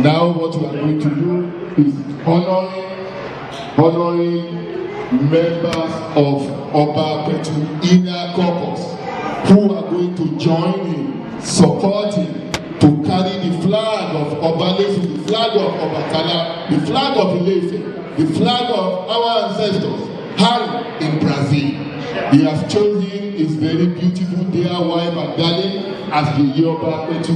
Now what we are going to do is honoring members of Oba Apetu inner caucus who are going to join in supporting to carry the flag of Obalesu, the flag of Obatala, the flag of Ile Ife, the flag of our ancestors, high in Brazil. He has chosen his very beautiful dear wife and darling as the Yeye Oba Apetu.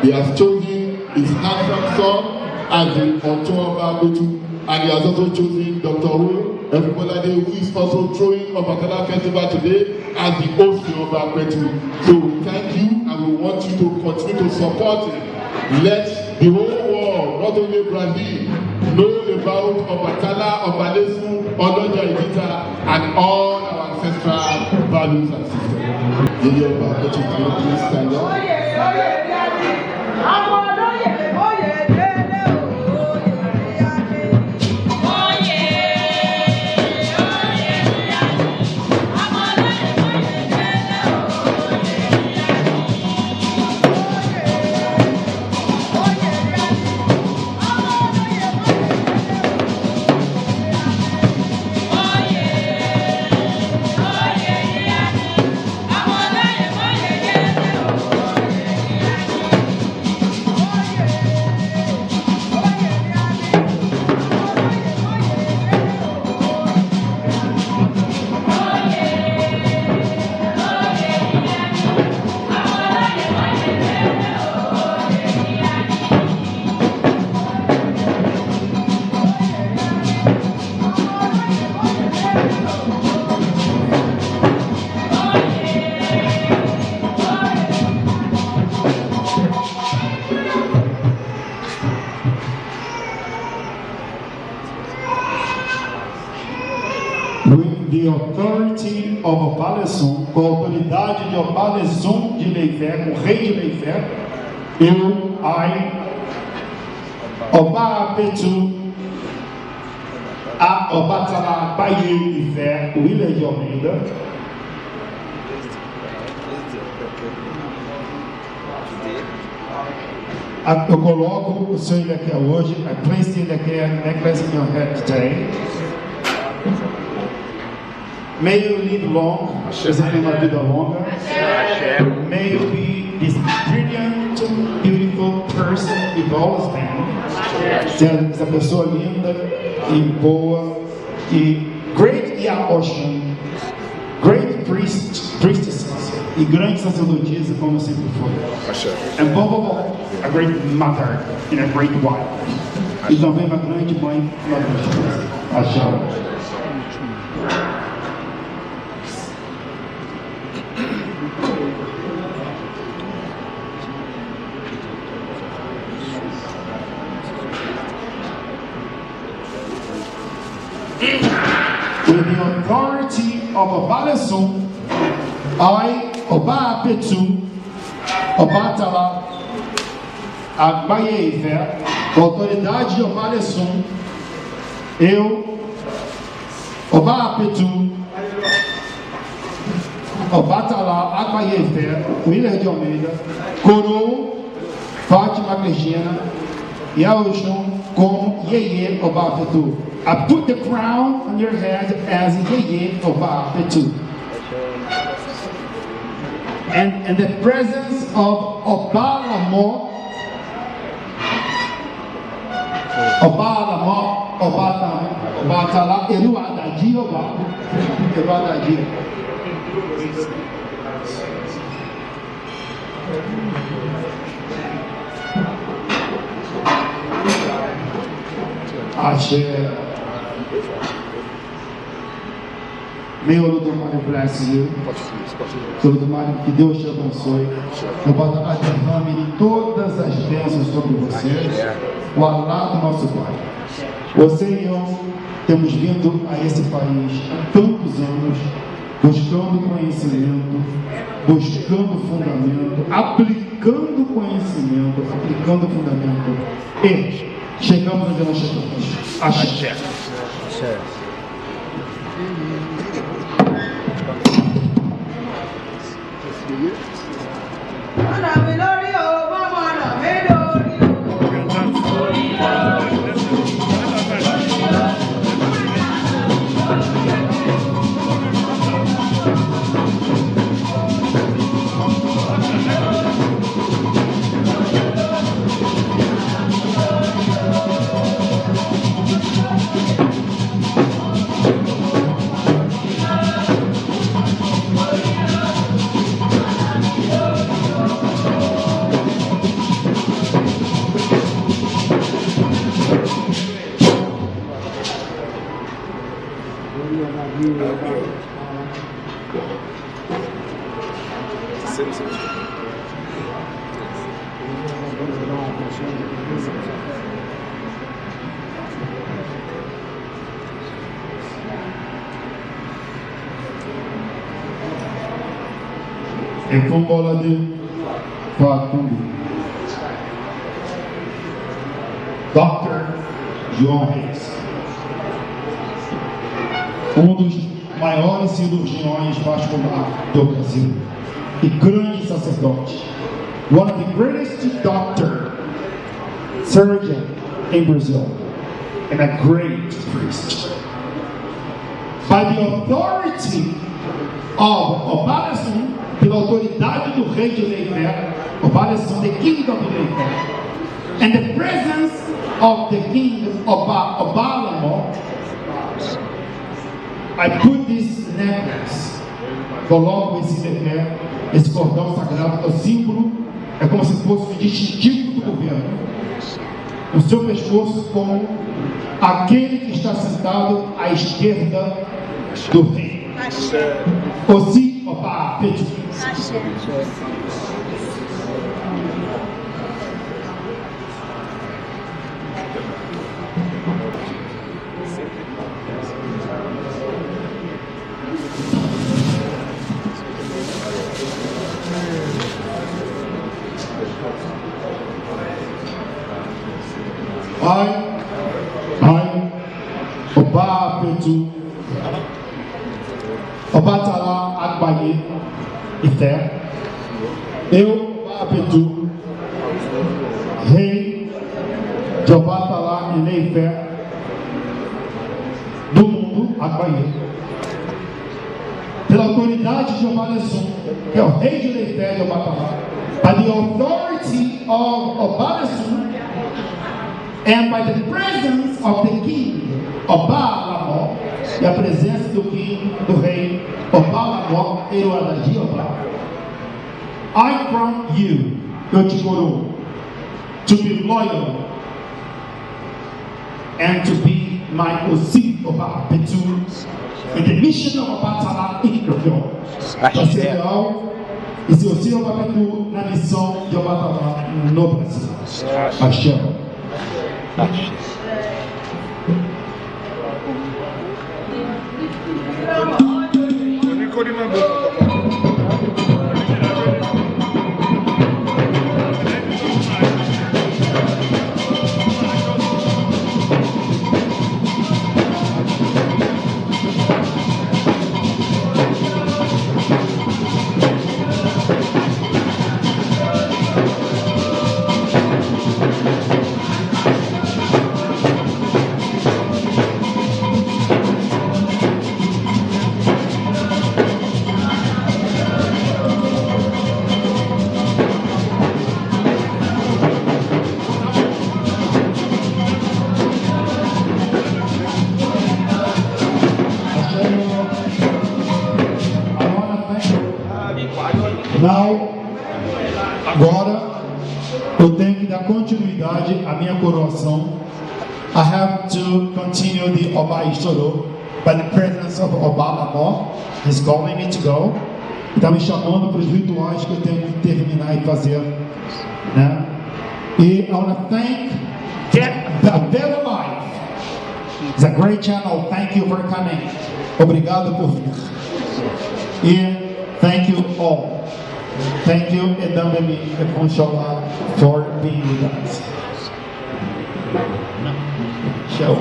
He has chosen his handsome son as the Oba Apetu, and he has also chosen Dr. Everybody who is also throwing Obatala Festival today as the Osi Oba Apetu. So we thank you and we want you to continue to support him. Let the whole world, not only Brazil, know about Obatala, Obalesu, Odoja Idita, and all our ancestral values and systems. Yeye Oba Apetu, can you please stand up? With the authority of Obalesu, com a autoridade de Obalesu de Ile Ife, o rei de Ile Ife, eu, Oba Apetu Obatala Temple, Willer De Almeida, eu coloco o seu ilha hoje, I placed the necklace in your head today. May you live long, você tenha uma vida longa. May you be this brilliant, beautiful person you've always been. Seja essa pessoa linda e boa e great ocean, great priestesses e grandes sacerdotisas como sempre foi. And above all, a great mother and a great wife. E também uma grande mãe e uma grande esposa. Axé. With the authority of Obalesu, I, Oba Apetu Obatala Agbaye, com a autoridade de Obalesu, eu, Oba Apetu Obatala Agbaye, Willer De Almeida, coroo Fátima Cristina e Aoshun como Yeye Oba Apetu. I put the crown on your head as Yeye Oba Apetu. And in the presence of Obatala Eruadaji Oba, Eruadaji. Axé. May Olodumare bless you. Olodumare, que Deus te abençoe. Obatala derrame todas as bênçãos sobre você. O Alá do nosso Pai. Você e eu temos vindo a esse país há tantos anos, buscando conhecimento, buscando fundamento, aplicando conhecimento, aplicando fundamento. E chegamos onde nós chegamos. Axé. Axé. Ana melhor eu, vamos Ana melhor eu. Efumbolade Facundo, Dr. João Reis, dos maiores cirurgiões vasculares do Brasil e grande sacerdote, one of the greatest surgeon in Brazil, and a great priest. By the authority of Oba Apetu, pela autoridade do rei de Ile Ife, Oba Apetu, the king of Ile Ife, and the presence of the king Obatala, I put this necklace, coloco esse cordão sagrado, é o símbolo, é como se fosse um distintivo do governo, no seu pescoço, como aquele que está sentado à esquerda do rei. Osi Oba Apetu. I, Oba Apetu Obatala Agbaye, Ife, eu, Oba Apetu, rei de Obatala Ile Ife, do mundo, Agbaye, pela autoridade de Oba Apetu, que é o rei de Ile Ife de Obatala, by the authority of Oba Apetu, and by the presence of the king, Oba, e a presença do rei Oba Oba, I crown you, eu te coroo, to be loyal and to be my Osi Oba Apetu, in the mission of Obatala in Rio. Para ser leal e ser Osi Oba Apetu na missão de Obatala no Brasil. Axé. Agora eu tenho que dar continuidade à minha coroação. I have to continue the Oba Istoro by the presence of Obatala. He's calling me to go. Está me chamando para os rituais que eu tenho que terminar e fazer, né? E I want to thank the very life. It's a great channel. Thank you for coming. Obrigado por vir. E thank you all. Thank you, and Dambemi Efonshola, for being with us. Show.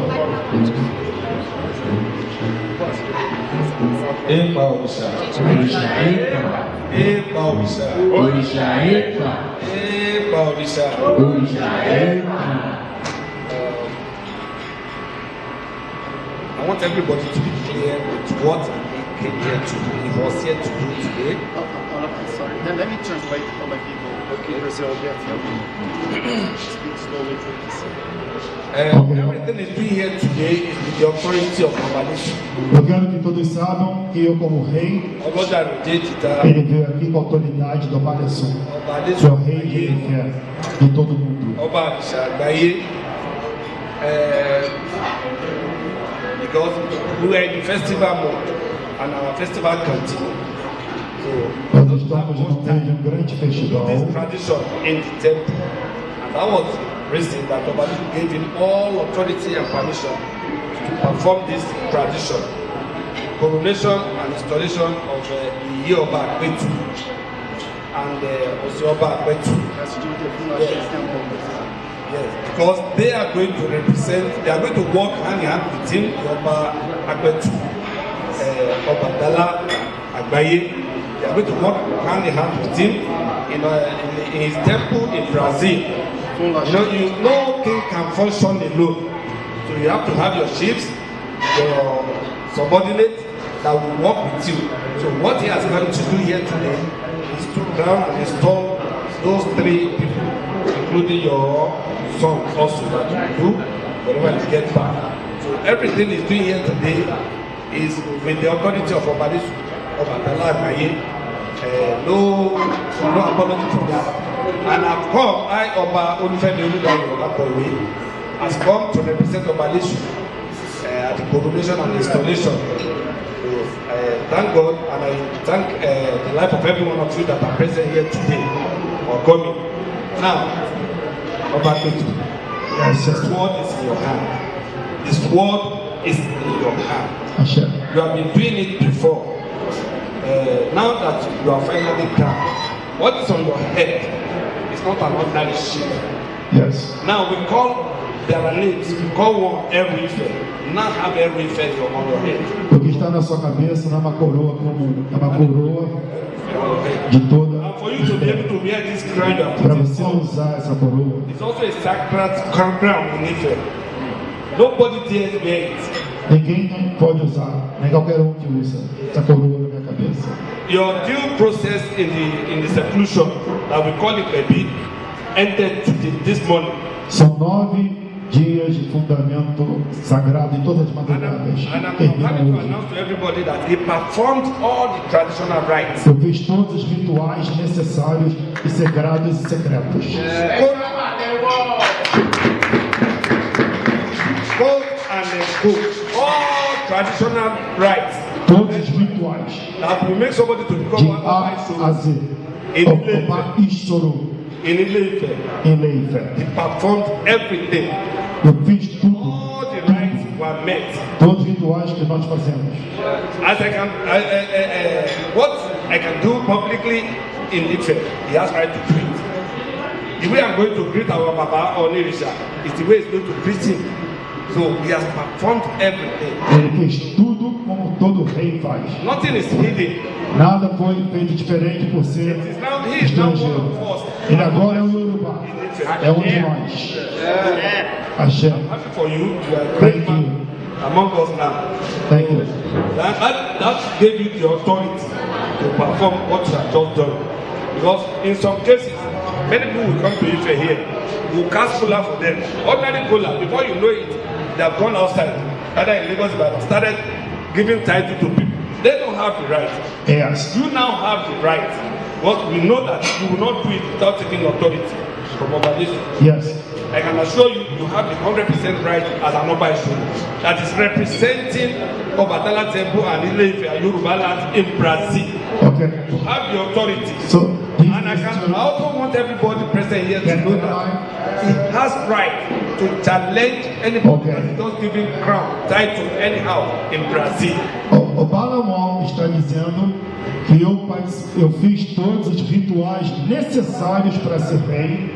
Epa, Orisha. Orisha, epa. Epa, Orisha. Orisha, epa. Epa, Orisha. Orisha, epa. I want everybody to be clear with what he came here to do. He was here to do today. Sorry. Then let me translate for my people. Okay. Brazil, speak slowly, please. Everything is doing here today is with the authority of Oba Apetu. Eu quero que todos saibam que eu, como rei, ele veio aqui com a autoridade do Oba Apetu, que é o rei de Ile Ife, de todo mundo. Oba Apetu Agbaye, because we are in the festival mode and our festival continues. Nós estamos no meio de grande festival. This tradition in the temple, and that was the reason that Oba Apetu gave him all authority and permission to perform this tradition, coronation and installation of Yeye Oba Apetu. and Osi Oba Apetu. Yes, because they are going to represent, they are going to work hand in hand with him, Oba Apetu, Obatala Agbaye. They are going to work hand in hand with him in his temple in Brazil. You know, king can function alone. So you have to have your chiefs, your subordinates that will work with you. So what he has come to do here today is to ground and install those 3 people, including your son also, that you do whenever you get back. So everything he's doing here today is with the authority of Oba Obatala Temple. No apology for that. And I've come, Oba Unveiling has come to represent Oba at the coronation and installation. So, thank God, and I thank the life of every one of you that are present here today for coming. Now, Oba Apetu, this word is in your hand. This word is in your hand. You have been doing it before. Now that you are finally crowned, what is on your head is not an ordinary sheep. Yes. Now we call, there are names, we call one Yeye Ife. Now have Yeye Ife on your head. O que está na sua cabeça não é uma coroa comum, é uma coroa de toda. And for you to be able to wear this crown, you are Para putting você on. usar essa coroa, It's also a sacred crown in Ife. Nobody dares wear it. ninguém pode usar, nem qualquer que usa essa coroa na minha cabeça. Your due process in the seclusion, that we call it a bit, ended today, this morning. São 9 dias de fundamento sagrado em todas as madrugadas. And I'm happy to announce to everybody that he performed all the traditional rites. Eu fiz todos os rituais necessários e sagrados e secretos. Quote and quote. All traditional rites. Todos os rituais That will make somebody to become de one A of a my Z. In Ile Oba Ife. In Ile Ife. em Ile Ife. He performed everything. Eu fiz tudo, All the rites were met. todos os rituais que nós fazemos. As I can, what I can do publicly in Ife, he has right to do it. The way I'm going to greet our Baba or Orisha is the way he's going to greet him. So he has performed everything. Ele fez tudo como todo rei faz. Nothing is hidden. Nada foi feito diferente por ser He is now one estrangeiro. of us. Ele agora é o Yorubá, é um de nós. Axé. I'm happy for you. You are a great Thank you. man among us now. Thank you. That gave you the authority to perform what you have just done. Because in some cases, many people will come to Ife here, will cast kola for them. Ordinary kola, before you know it, they have gone outside. Either in Lagos, but started giving title to people. They don't have the right. Yes. You now have the right. Because we know that you will not do it without taking authority from Oba Apetu. Yes. I can assure you, you have the 100% right as an Oba Apetu that is representing Obatala Temple and Ile Ife and Yoruba land in Brazil. Okay. You have the authority. So, And I also want everybody present here to know that he has right to challenge anybody that is not giving crown, title, anyhow in Brazil. O Balamon está dizendo que eu fiz todos os rituais necessários para ser rei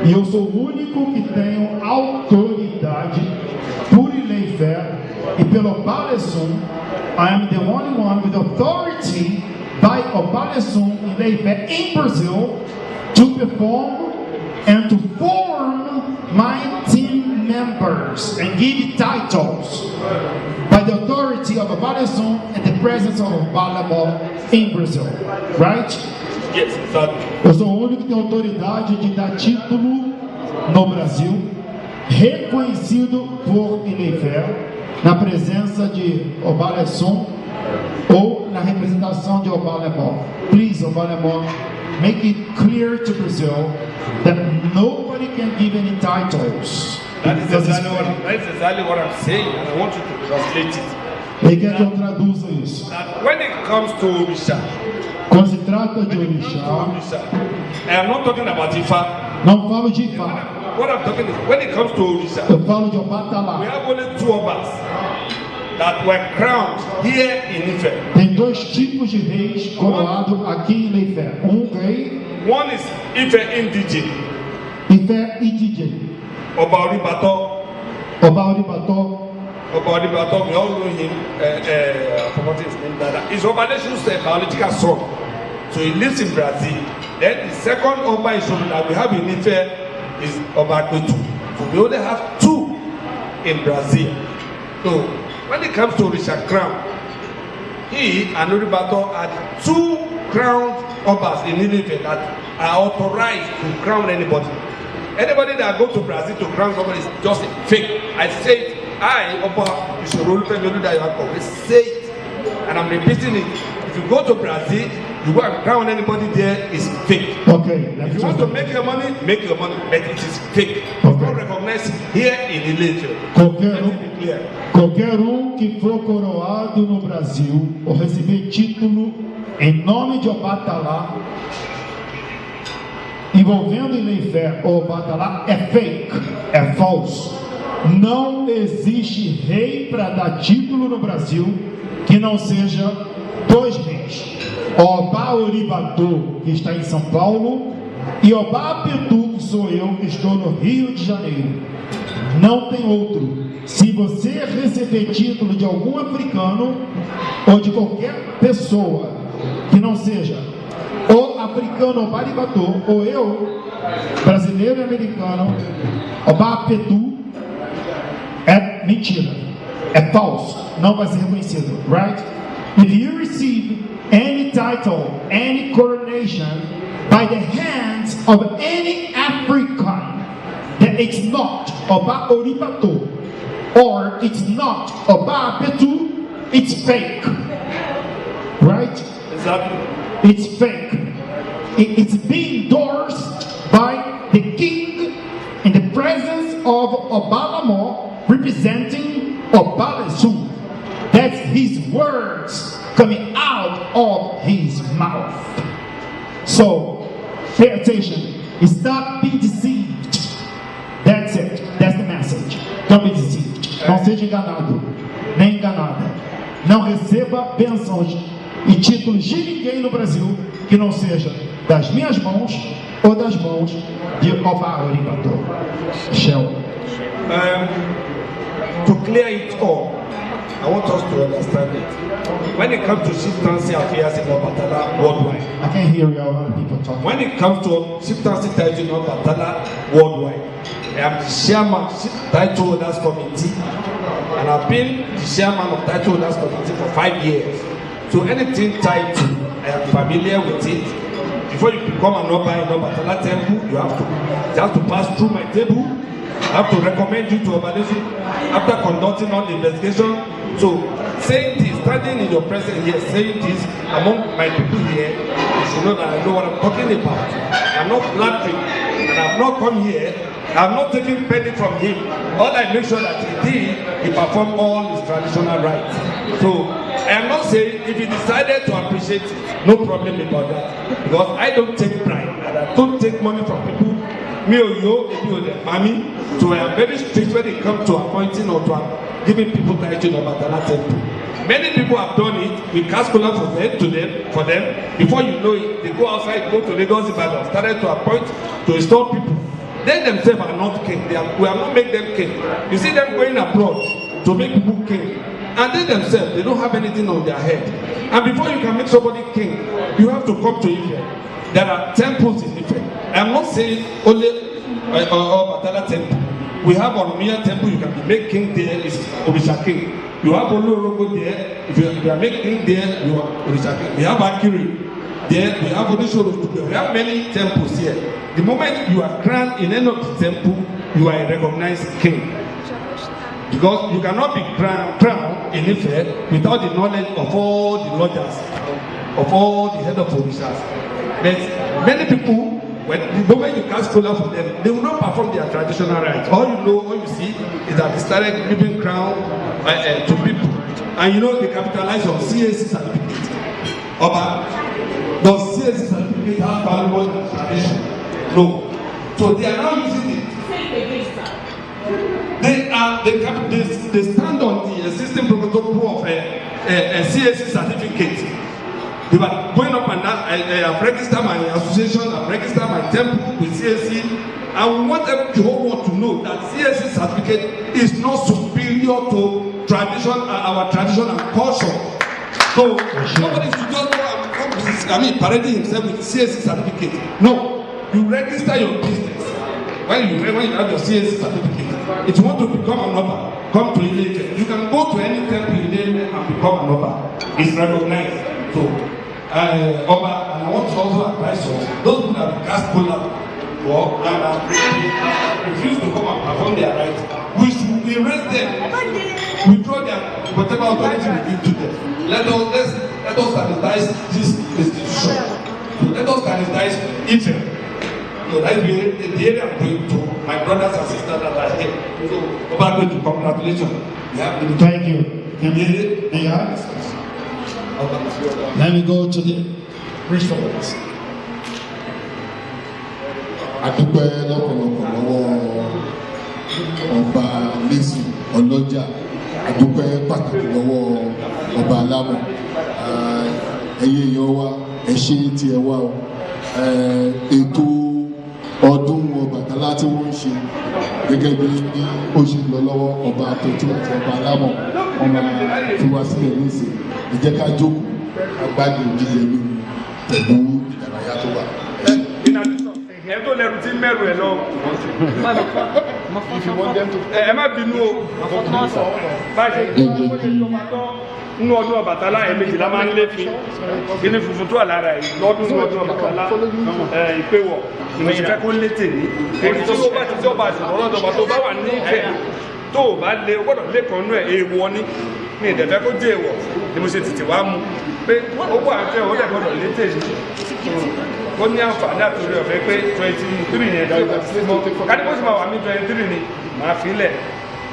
e eu sou o único que tenho autoridade por Ile Ife e pelo Balesum. I am the only one with authority by Balesum Ile Ife in Brazil to perform and to form my team members and give titles by the authority of Balesum and the presence of Balamon in Brazil, right? Yes, exactly. Eu sou o único que tem autoridade de dar título no Brasil, reconhecido por Ile Ife, na presença de Balesum ou na representação de Balamon. Please, Balamon, make it clear to Brazil that nobody can give any titles. That is exactly what I'm saying, and I want you to translate it. Ele quer que eu traduza isso. That when it comes to Orisha, Quando se trata de Orixá, I am not talking about Ifa. não falo de Ifá, What I'm talking is, when it comes to Orisha, eu falo de we Obatala. have only 2 Obas. that were crowned here in Ife. Tem dois tipos de reis coroados aqui em Ile Ife. Rei. One is Ife indigene. Ife indigene. Oba Oribato. Oba Oribato. Oba Oribato, we all know him. I forgot his name. His Oba Lesu's biological son. So he lives in Brazil. Then the second Oba that we have in Ife is Oba Apetu. So we only have two in Brazil. So when it comes to Orisha crown, he and Oribato are two crowned Obas in Ile Ife that are authorized to crown anybody. Anybody that go to Brazil to crown somebody is just a fake. I say it. Oba Apetu say it, and I'm repeating it. If you go to Brazil, you go and crown anybody there, is fake. Okay. If you want to make your money, but it is fake. Okay. You don't recognize here in Ile Ife. Qualquer que for coroado no Brasil ou receber título em nome de Obatala, envolvendo Ile Ife ou Obatala, é fake, é falso. Não existe rei para dar título no Brasil que não seja dois reis. Oba Oribato, que está em São Paulo, e Oba Apetu, que sou eu, que estou no Rio de Janeiro. Não tem outro. Se você receber título de algum africano ou de qualquer pessoa que não seja ou africano Oba Oribato, ou eu, brasileiro e americano, Oba Apetu, é mentira, é falso, não vai ser reconhecido, right? If you receive any title, any coronation by the hands of any African, that it's not Oba Oribato or it's not Oba Apetu, it's fake, right? Exactly. It's fake. It's being endorsed by the king in the presence of Obalamo, representing Oba Lesu. That's his words coming out of his mouth. So pay attention. Stop being deceived. That's it. That's the message. Don't be deceived. Não seja enganado, nem enganada. Não receba bênçãos e títulos de ninguém no Brasil que não seja das minhas mãos ou das mãos de Oba Oribato. Shell. To clear it all, I want us to understand it. When it comes to chieftaincy affairs in Obatala worldwide, I can hear you other people talking. when it comes to chieftaincy title in Obatala worldwide, I am the chairman of Title Holders Committee, and I've been the chairman of Title Holders Committee for 5 years. So anything title, I am familiar with it. Before you become an Oba in Obatala Temple, you have to pass through my table. I have to recommend you to Oba Lesu after conducting all the investigation. So saying this, standing in your presence here, saying this among my people here, you should know that I know what I'm talking about. I'm not flattering, and I've not come here. I'm not taking penny from him. All I make sure that he did, he performed all his traditional rites. So I am not saying if he decided to appreciate it, no problem about that. Because I don't take bribe and I don't take money from people. Me or you, mommy. So I am very strict when it comes to appointing or to giving people title in Obatala Temple. Many people have done it. We cast color for them. Before you know it, they go outside, go to Lagos, Ibadan, started to appoint, to install people. They themselves are not king. We have not made them king. You see them going abroad to make people king. And they themselves, they don't have anything on their head. And before you can make somebody king, you have to come to Ife. There are temples in Ife. I'm not saying only Obatala Temple. We have Oromia Temple, you can be made king there, is Orisha king. You have Olorogo there, if you are made king there, you are Orisha king. We have Akiri there, we have Orisha Obatala. We have many temples here. The moment you are crowned in any of the temple, you are a recognized king. Because you cannot be crowned in Ife without the knowledge of all the lodgers, of all the head of Orishas. But many people, when the moment you cast color for them, they will not perform their traditional rites. All you know, all you see, is that they started giving crown to people. And you know, they capitalize on CAC certificate. Oba, does CAC certificate have valuable tradition? No. So they are now using it. They are they stand on the existing protocol of a CAC certificate. They were going up and down. I've registered my association, I've registered my temple with CAC, and we want the whole world to know that CAC certificate is not superior to tradition, our tradition and culture. So nobody should just go parading himself with CAC certificate. No, you register your business when you have your CAC certificate. If you want to become an Oba, come to Ile Ife. You can go to any temple in Ile Ife and become an Oba. It's recognized. So, Oba, and I want to also advise us, those who have cast polar or refuse to come and perform their rights, we should erase them. Withdraw their whatever authority we give to them. Let us sanitize this institution. So let us sanitize Ife. So that's the area I'm going to. My brothers and sisters that are here. So, Oba Apetu, congratulations. Thank you. Let me go to the response. Adúpẹ́ lọ́pọ̀lọpọ̀ lọ́wọ́ ọba lẹ́sìn ọlọ́jà, adúpẹ́ pàtàkì lọ́wọ́ ọba alámọ̀. Ẹyẹ èèyàn wa, ẹ ṣé tí ẹ wá o. Ètò ọdún Ọbàtálá tí wọ́n ń ṣe gẹ́gẹ́ bí ó ṣe lọ lọ́wọ́ Ọba Apetu àti ọba alámọ̀ ọmọ tí wá sílẹ̀ nísìn. Ẹ jẹ́ ká jókòó agbádùn jíjẹ mímu pẹ̀lú ìdárayá tó wà. Ẹ̀tọ́ lẹ́rù tí mẹ́rù ẹ̀ lọ. Ẹ má bínú o. Báyìí nínú ọdún Ọbàtálá ẹ̀mejìlá máa ń lé fi kíní funfun tó wà lára ẹ̀ lọ́dún ní ọdún Ọbàtálá ìpéwọ̀ ìmọ̀ ìfẹ́ kó lé tèmi. Èyí tó bá ti jọba àṣìwọ̀n lọ́dọ̀ọ̀bà tó bá wà ní Ifẹ̀ tó o bá lé o gbọ́dọ̀ lé kan nú ẹ̀ èèwọ̀ ní mi ìdẹ̀fẹ́ kó jẹ́ èèwọ̀ ni mo ṣe tètè wá mú pé ó wà ń fẹ́ ó dẹ̀ gbọ́dọ̀ lé tèmi. Ó ní àǹfààní àtúndì ọ̀fẹ́ pé 23 yẹn dájú kádìpọ̀ sì máa wà ní 23 ni màá fi lẹ̀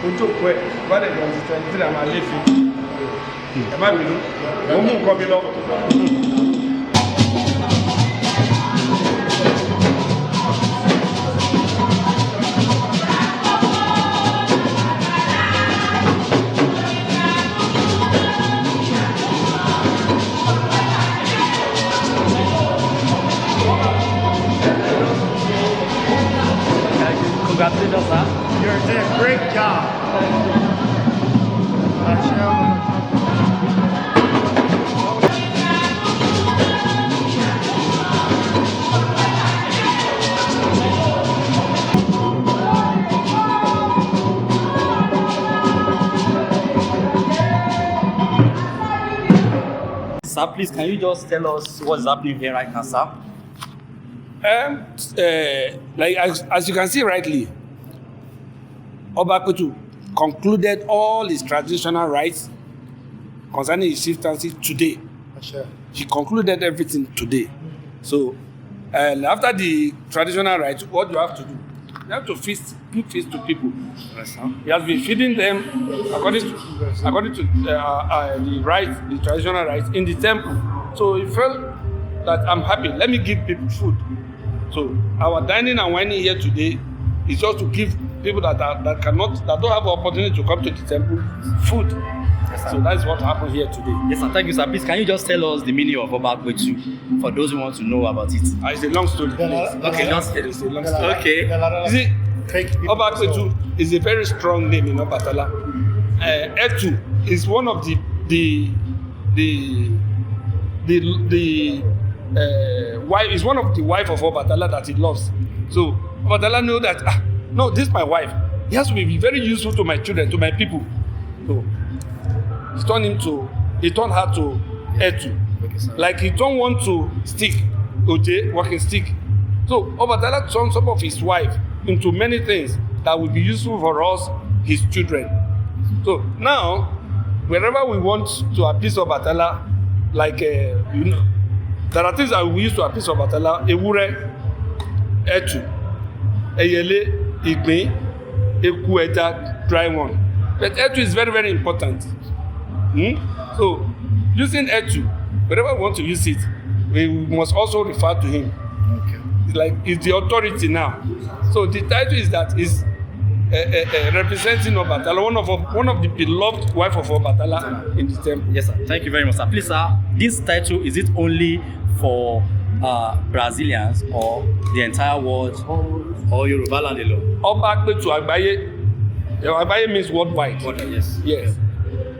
ojú òkú ẹ̀ bá dẹ̀ gbọ́n ti 23 àmà lé fi ẹ má bínú mo mú nǹkan mi lọ. Congratulations, sir. You're doing a great job. Sir, please, can you just tell us what's happening here right now, sir? As you can see rightly, Oba Apetu concluded all his traditional rites concerning his chieftaincy today. He concluded everything today. So, after the traditional rites, what do you have to do? You have to give feast to people. He has been feeding them according to the rites, the traditional rites in the temple. So he felt that I'm happy. Let me give people food. So our dining and wining here today is just to give people that don't have the opportunity to come to the temple food. Yes, so that's what happened here today. Yes, sir. Thank you, sir. Please, can you just tell us the meaning of Oba Apetu for those who want to know about it? It's a long story. Okay, just tell us. Okay. You see, Oba Apetu is a very strong name in Obatala. Etu is one of the wife is one of the wife of Obatala that he loves. So Obatala know that no, this is my wife. He has to be very useful to my children, to my people. So he turned her to Etu. Like he don't want to stick, walking stick. So Obatala turned some of his wife into many things that will be useful for us, his children. So now, wherever we want to appease Obatala, like there are things that we use to appease Obatala: ewúrẹ́, ẹtù, ẹyẹlé, ìgbín, eku ẹja, dry one. But ẹtù is very, very important. So using ẹtù, wherever we want to use it, we must also refer to him. Okay. It's like it's the authority now. So the title is that is representing Obatala, one of the beloved wife of Obatala in the temple. Yes, sir. Thank you very much, sir. Please, sir, this title, is it only for Brazilians or the entire world or Yoruba land alone? Oba Apetu Agbaye. Agbaye means worldwide. Yes. Yes.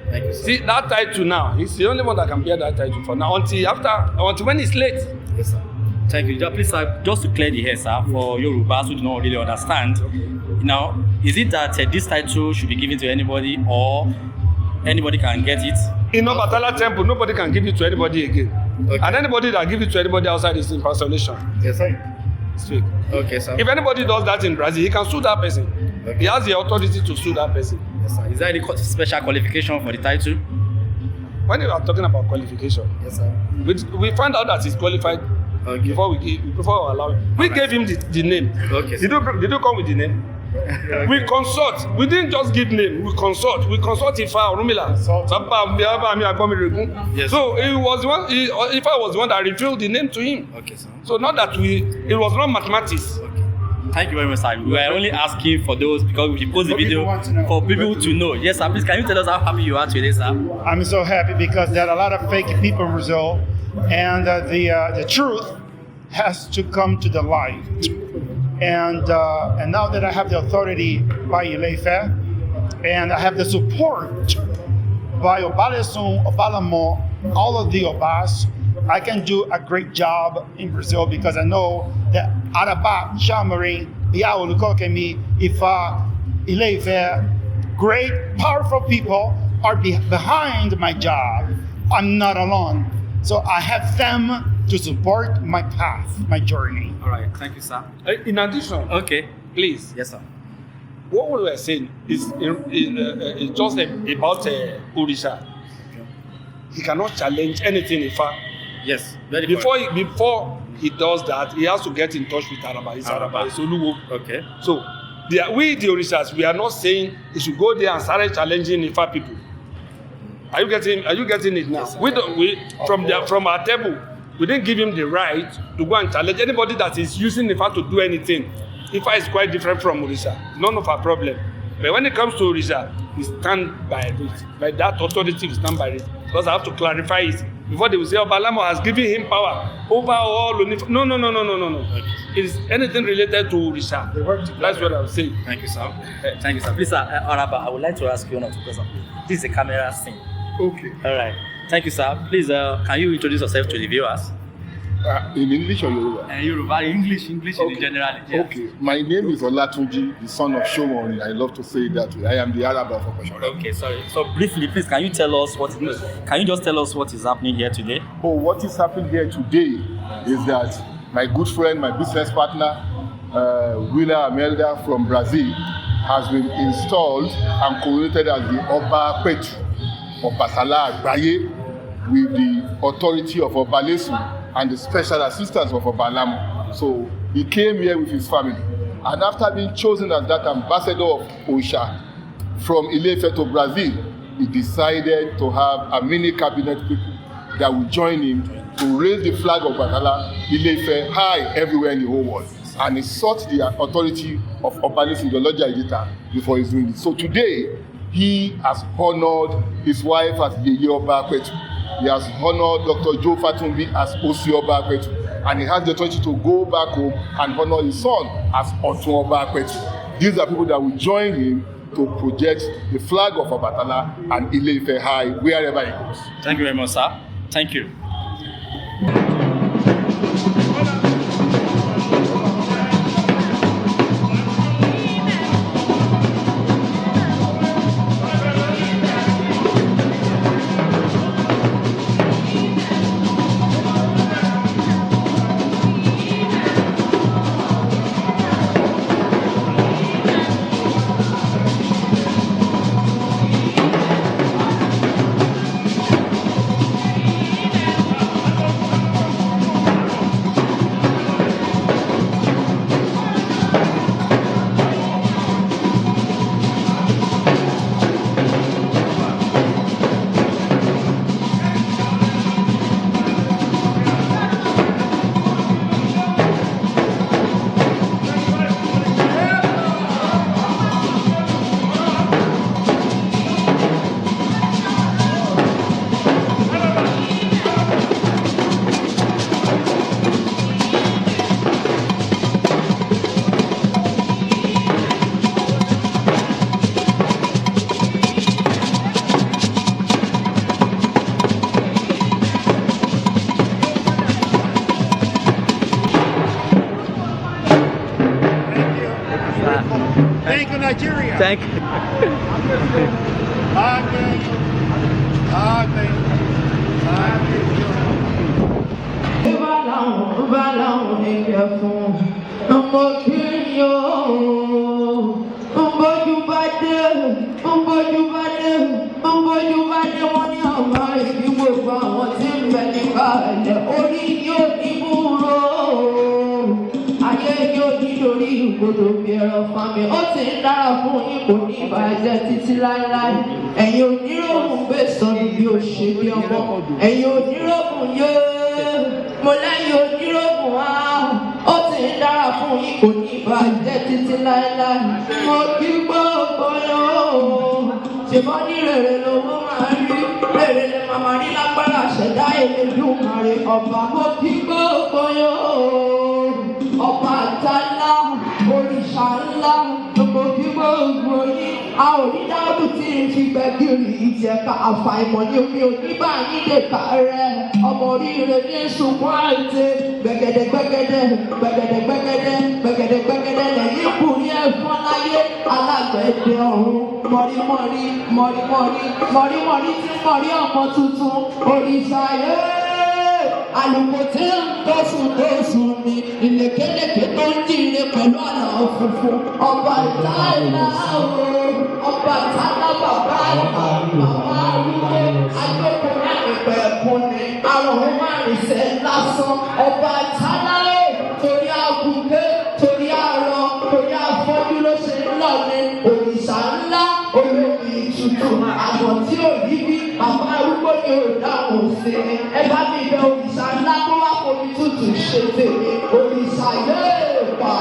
Thank you, sir. See, that title now, he's the only one that can bear that title for now until when it's late. Yes, sir. Thank you. Please, sir, just to clear the hair, sir, for Yorubas who do not really understand, now, is it that this title should be given to anybody or anybody can get it? In Obatala Temple, nobody can give it to anybody again. Okay. And anybody that give it to anybody outside is impersonation. Yes, sir. Speak. Okay, sir. If anybody does that in Brazil, he can sue that person. Okay. He has the authority to sue that person. Yes, sir. Is there any special qualification for the title? When you are talking about qualification, yes, sir, we find out that he's qualified before we allow him. We gave him the name. Okay. Did you come with the name? Okay. We consult. We didn't just give name. We consult. We consult Ifa Orunmila. Yes. So it was one. Ifa was the one that revealed the name to him. Okay, sir. So not that it was not mathematics. Okay. Thank you very much, sir. We are only asking for those because we post the video for people to know. Yes, sir. Please, can you tell us how happy you are today, sir? I'm so happy because there are a lot of fake people in Brazil, and the truth has to come to the light. And now that I have the authority by Ile Ife, and I have the support by Obalesun, Obalamo, all of the Obas, I can do a great job in Brazil because I know that Araba, Shamari, Yaolukokemi, Ifa, Ile Ife, great, powerful people are behind my job. I'm not alone. So I have them to support my path, my journey. All right, thank you, sir. In addition, okay, please. Yes, sir. What we were saying is just about Orisha. Okay. He cannot challenge anything Ifa. Yes, before he does that, he has to get in touch with Araba. It's Oluwo. Okay. So we the Orishas, we are not saying he should go there and start challenging Ifa people. Are you getting it now? Yes, from our table, we didn't give him the right to go and challenge anybody that is using Ifa to do anything. Ifa is quite different from Orisha. None of our problem. But when it comes to Orisha, we stand by it. By that authority, we stand by it. Because I have to clarify it. Before they will say, Obalamo has given him power over all. No. It is anything related to Orisha. That's what I was saying. Thank you, sir. Thank you, sir. Please, sir, Araba, I would like to ask you one or two questions. This is a camera scene. Okay. All right. Thank you, sir. Please, can you introduce yourself to the viewers? In English or Yoruba? Yoruba, English okay. In general. Yes. Okay. My name is Olatunji, the son of Shomoni. I love to say it that way. I am the Arab of Operation. Okay, sorry. So briefly, please, can you just tell us what is happening here today? Oh, what is happening here today is that my good friend, my business partner, Willer De Almeida from Brazil, has been installed and coronated as the Oba Apetu Obatala Agbaye with the authority of Obalesu and the special assistance of Obalamo. So he came here with his family. And after being chosen as that ambassador of Orisha from Ile Ife to Brazil, he decided to have a mini cabinet people that will join him to raise the flag of Obatala Ile Ife high everywhere in the whole world. And he sought the authority of Obalesu, the Lord Editor, before he's doing it. So today, he has honored his wife as Yeye Oba Apetu. He has honored Dr. Joe Fatumbi as Osi Oba Apetu. And he has the authority to go back home and honor his son as Otu Oba Apetu. These are people that will join him to project the flag of Obatala and Ile Ife high wherever he goes. Thank you very much, sir. Thank you. Thank you, Nigeria. Thank you. Obatala, Orisha a ò ní dáàbò tí n fi gbẹ́gìrì ìjẹ̀ka àfàìmọ̀ ní omi oníbà nídèkà rẹ̀ ọmọ oríire ní sunkún àìtè gbẹ̀gẹ̀dẹ̀ gbẹ̀gẹ̀dẹ̀ gbẹ̀gẹ̀dẹ̀ gbẹ̀gẹ̀dẹ̀ gbẹ̀gẹ̀dẹ̀ gbẹ̀gẹ̀dẹ̀ lẹ́yìn kù ní ẹ̀fọn láyé alágbẹ̀dẹ ọ̀run mọ̀rímọ̀rí mọ̀rímọ̀rí mọ̀rímọ̀rí tí mọ̀rí ọmọ tuntun òrìṣà yé àlùkò tí ń dọ́sùn mi ìlèkélèké tó ń jíire pẹ̀lú àlà funfun Ọbatala Ọbatala bàbá bàbá arúgbó agbókò àgbẹ̀pẹ̀ ẹ̀kún ni àrùn márùnsẹ̀ lásán Ọbatala torí àgùnké torí àrọ torí àfọ́jú ló ṣe ń lọ ní òrìṣà ńlá olómi ìtutù àgbọ̀n tí ò rí bí bàbá arúgbó ni ò dáhùn sí i ẹ bá mi bẹ òrìṣà ńlá tó wá fomi tútù ṣe tèmi òrìṣà yóò pa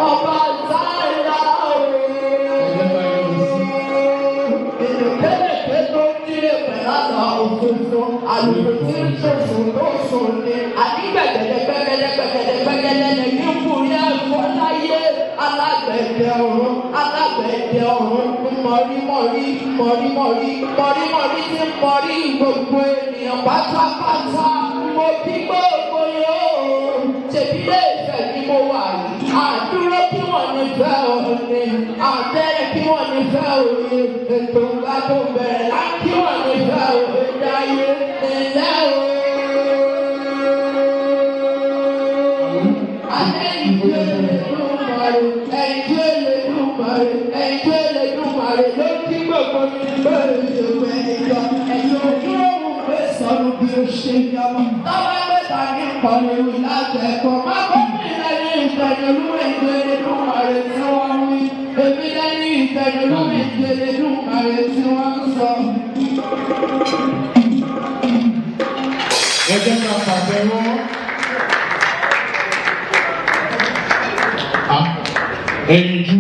Ọbatala èdèkédèké tó ń dílé pẹ̀lú àlọ́ òfófó àlùkò tí ń ṣòfò ló sùn ní àdígbẹ̀gẹ̀dẹ̀ gbẹ̀gẹ̀dẹ̀ gbẹ̀gẹ̀dẹ̀ gbẹ̀gẹ̀dẹ̀ lẹ́yìn kùrí ẹ̀fọ́ láyé alágbẹ̀dẹ ọ̀run mọ̀rímọ̀rí mọ̀rímọ̀rí mọ̀rímọ̀rí tí ń mọ̀rí gbogbo ènìyàn pátápátá mo kí gbogbo yóò ṣèbí Ilé Ifẹ̀ ni mo wà yìí àdúró kí wọ́n ní fẹ́ òní àbẹ̀rẹ̀ kí wọ́n ní fẹ́ òye ètò ńlá tó bẹ̀rẹ̀ láti kí wọ́n ní fẹ́ òye dáyé ilé o. Alẹ́ ìjọ Elédùmarè ẹ̀jọ́ Elédùmarè ẹ̀jọ́ Elédùmarè ló kí gbogbo mi bẹ́ẹ̀ ìṣòwò ẹ̀yọ ẹ̀yọ ojú òun pé sọ̀rọ̀ bí o ṣe yọmọ. Tọ́wọ́ mẹ́ta ní ìkọlù ìlàjẹ̀kọ̀ má bọ́ mi lẹ́yìn ìtẹ̀lẹ́lú ẹ̀jọ́ Elédùmarè tí wọ́n wí. Èmi lẹ́yìn ìtẹ̀lẹ́lú ẹ̀jọ́ Elédùmarè tí wọ́n sọ. Ẹ jẹ́ ká pàtẹ́wọ́. Ẹyinjú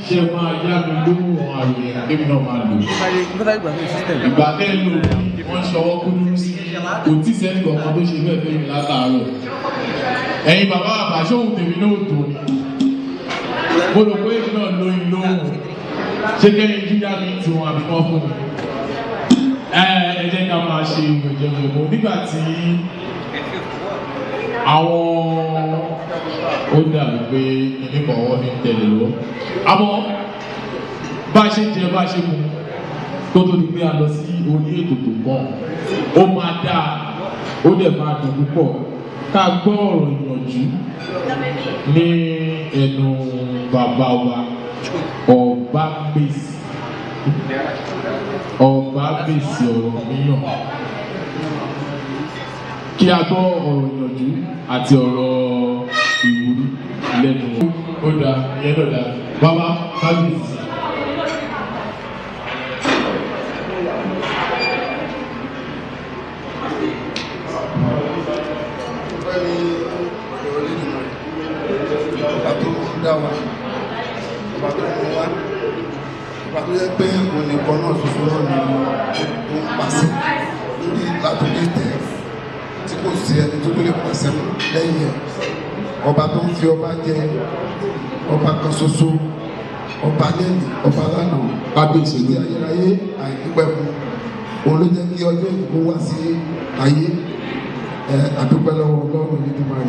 ṣe máa yá mi lóhùn àròyìn àdébí náà máa lò. Ìgbà tẹ́lẹ̀ lò wọ́n ṣọwọ́ kúrú sí kò tí sẹ́ni kankan tó ṣe bẹ́ẹ̀ fẹ́mi látàárọ̀. Ẹ̀yin bàbá àbáṣọ́hùn tèmi náà tó ni. Mo rò pé èmi náà lóyún lóhùn. Ṣé kẹ́yìn jú yá mi tí wọn àbí wọ́n fún mi? Ẹ jẹ́ ká máa ṣe ìwòjẹ̀wò nígbà tí àwọn ó dàbí pé ìníkan wọn ní tẹ̀lé lọ. Àmọ́ bá a ṣe jẹ bá a ṣe mu tó tó di pé a lọ sí orí ètò tó pọ̀ ó máa dáa ó dẹ̀ máa dùn púpọ̀ ká gbọ́ ọ̀rọ̀ ìyànjú ní ẹnu bàbá wa Ọba Apetu ọ̀rọ̀ míyàn kí a gbọ́ ọ̀rọ̀ ìyànjú àti ọ̀rọ̀ ìwúrí lẹ́nu ó dá ìyẹn náà dá bàbá kábíyèsí. Ọba tó dá wa ọba tó mú wa ọba tó yẹ pé onìkan náà ṣoṣo náà ni ó ń pàṣẹ lórí látòkè tẹ̀ tí kò sí ẹni tó lè pàṣẹ lẹ́yìn ẹ̀ ọba tó ń fi ọba jẹ ọba kan ṣoṣo ọba lẹ́yìn ọba lánàá kábíyèsí ní ayérayé àìnípẹ̀kun òun ló jẹ́ kí ọjọ́ ìdìbò wá sí ayé àdúpẹ́ lọ́wọ́ Ọlọ́run Olódùmarè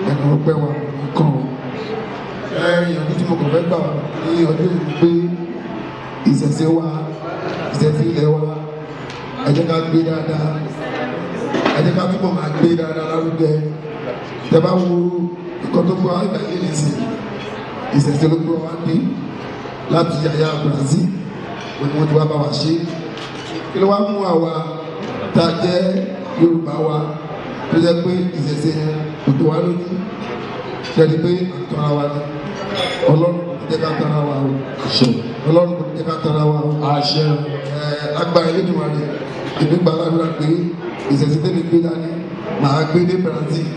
ẹnu ọpẹ́ wa nǹkan ìyànjú tí mo kàn fẹ́ gbà ní ọdún yìí pé ìṣẹ̀ṣe wa ìṣẹ̀ṣe ilẹ̀ wa ẹ jẹ́ ká gbé dáadáa ẹ jẹ́ ká túbọ̀ máa gbé dáadáa lárugẹ tẹ́ bá wo nǹkan tó gbọ́ àgbà yìí nìsín ìṣẹ̀ṣe ló gbọ́ wá dé láti yàyà Brazil wọ́n ti wá bá wa ṣe kí ló wá mú àwa tá a jẹ́ Yorùbá wa tó jẹ́ pé ìṣẹ̀ṣe kò tó wá lójú ṣẹ́ni pé àtọ́ra wa ni Ọlọ́run kò jẹ́ ká tara wa o Ọlọ́run kò jẹ́ ká tara wa o agbára Elédùmarè ìgbégbá aládùúrà pé ìṣẹ̀ṣe tẹ́lẹ̀ gbé dání màá gbé dé Brazil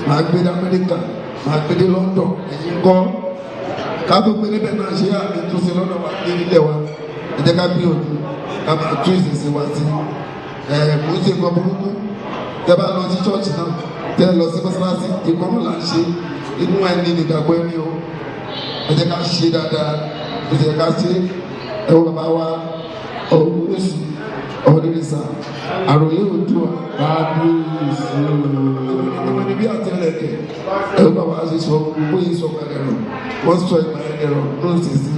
màá gbé dé Amẹ́ríkà màá gbé dé London ẹ̀yìn kọ́ káàbọ̀ pé níbẹ̀ náà ṣe àmì tó ṣe lọ́dọ̀ wa ní nílẹ̀ wa ẹ jẹ́ ká gbìyànjú ká máa tún ìṣẹ̀ṣe wa sí kò ń ṣe nǹkan burúkú tẹ́ bá lọ sí ṣọ́ọ̀ṣì náà tẹ́ lọ sí mọ́sálásí ìkọ́nù là ń ṣe inú ẹni nìgbàgbọ́ ẹni o ẹ jẹ́ ká ṣe dáadáa ẹ jẹ́ ká ṣe ẹwọ bàbá wa ọ̀rọ̀ Osi ọ̀rẹ́rẹ́sà àròlé Oòduà kábíyèsí ìwé bí àtẹlẹkẹ ẹwọ bàbá ṣe sọ gbogbo yìí sọ pẹ̀lẹ́ rọ wọ́n sọ ìgbà ẹ̀rọ lóun sì sí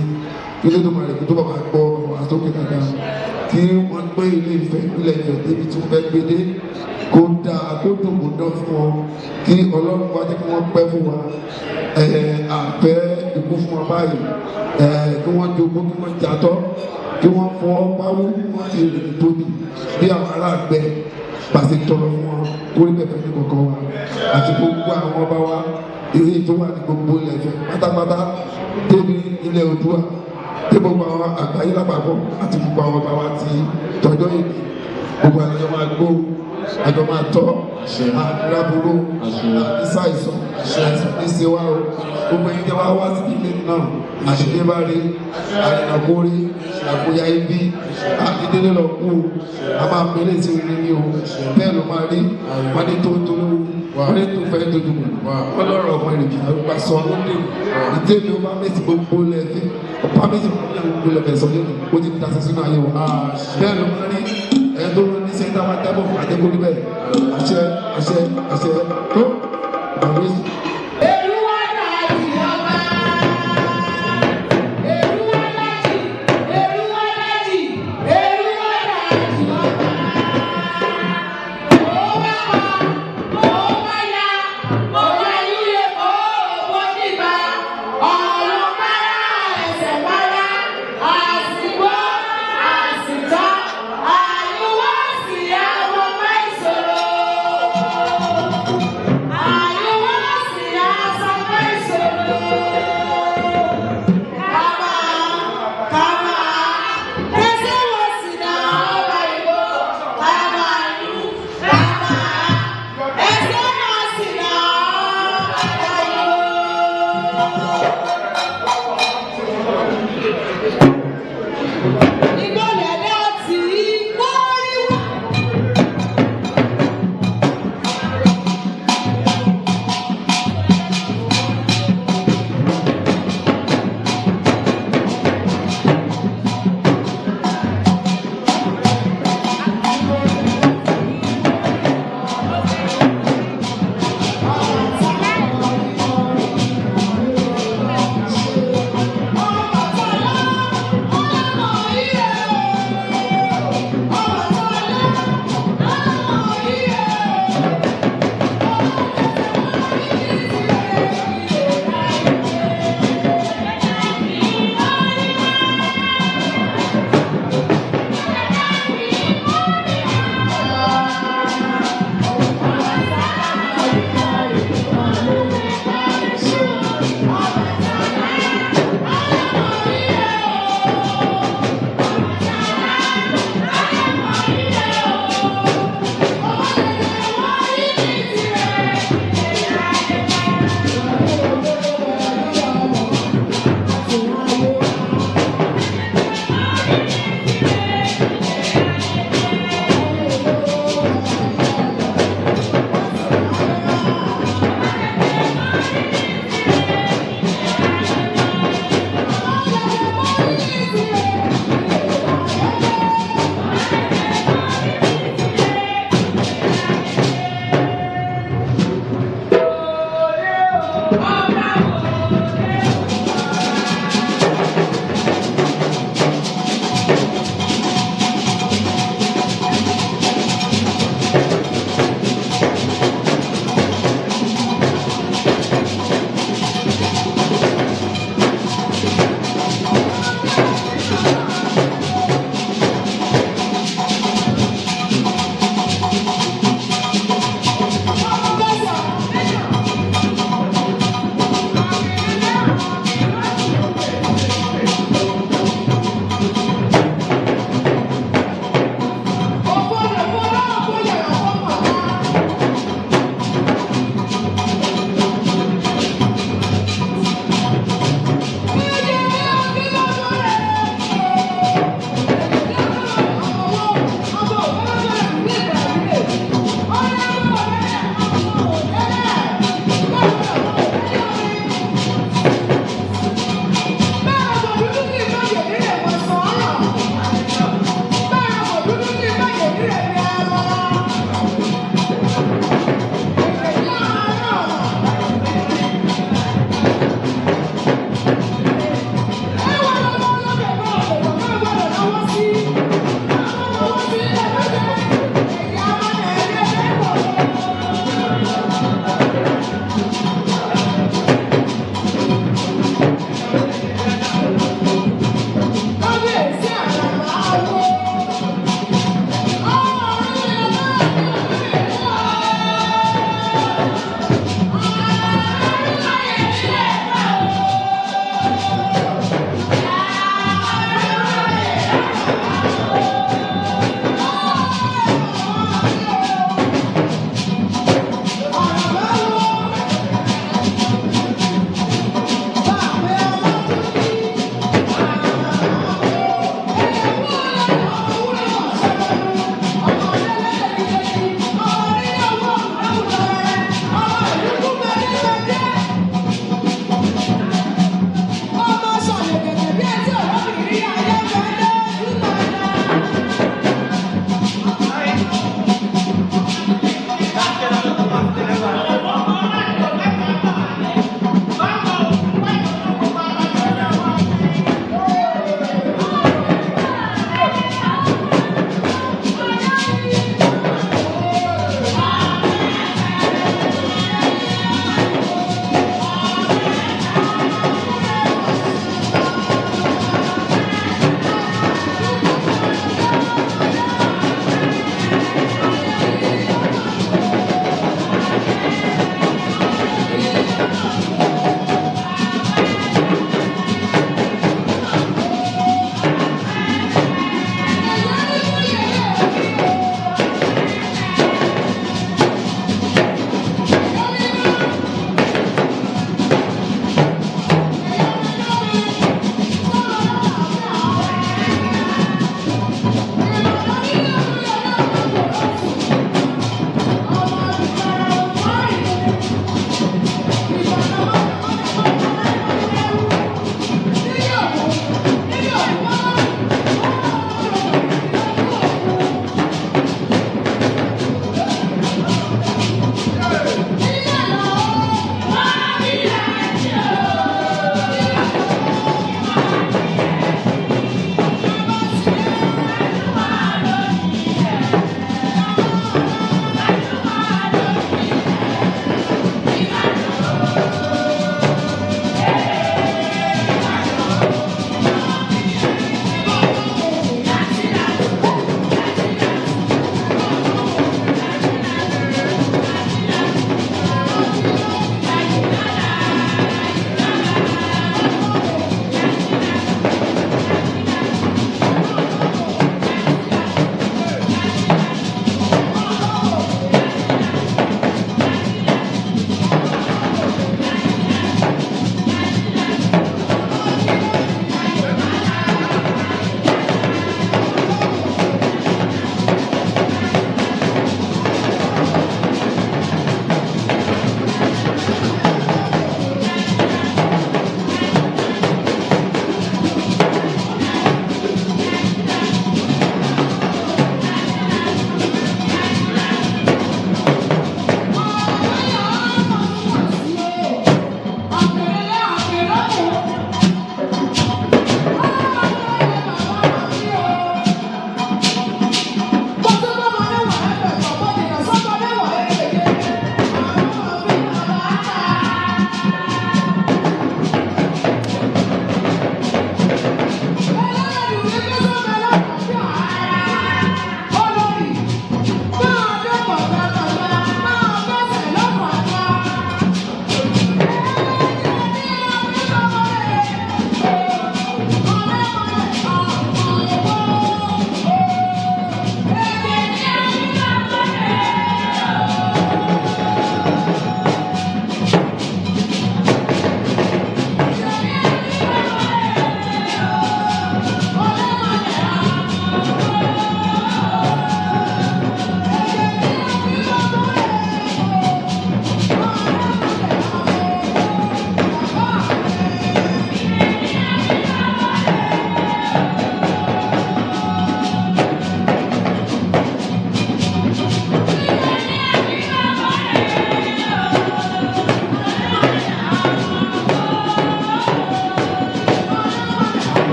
ilé tó máa rẹ̀ kó tó bàbá gbọ́ bàbá sókè dáadáa kí wọ́n gbé Ilé Ifẹ̀ nílẹ̀ Ifẹ̀ débi tí wọ́n fẹ́ gbé dé kó dáa kó dùn kó dán fún ọ kí Ọlọ́run wá jẹ́ kí wọ́n pẹ́ fún wa àpẹ́ ikú fún wa báyìí kí wọ́n jogún kí wọ́n jatọ́ kí wọ́n fọ́ pawó kí wọ́n ti rìn tóbi bí àwọn aláàgbẹ̀ pàṣẹ tọrọ fún wọn kórè bẹ̀fẹ̀ ní kọ̀ọ̀kan wa àti gbogbo àwọn ọba wa èyí tó wà ní gbogbo ilẹ̀ Ifẹ̀ pátápátá débi ilẹ̀ Oòduà tí gbogbo àwọn àgbáyé lápapọ̀ àti gbogbo àwọn ọba wa ti tọjọ́ yìí gbogbo àjọ máa gbó àjọ máa tọ́ àdúrábúrò àdísàìsàn àìsàn wa o gbogbo ẹni tẹ́ wá wá sí ilé náà àdìdébárí àrìnàkórí àkóyá ibi àdìdélé lọ kú a máa pèlè sí orí ní o bẹ́ẹ̀ ló máa rí wọ́n ní tó wọ́n ní tó fẹ́ tó dùn wọ́n lọ́rọ̀ ọmọ ìrìnkì àrùgbà sọ lóde ìdébí ó bá mẹ́sì gbogbo lẹ́fẹ́ ọ̀pá mẹ́sì gbogbo lẹ́fẹ́ sọ lóde ó ti dàsí sínú ayé wọn bẹ́ẹ̀ ló máa rí ẹ̀dọ́ ní sẹ́ńtà máa dábọ̀ fún àjẹkórí bẹ́ẹ̀ àṣẹ tó bàbá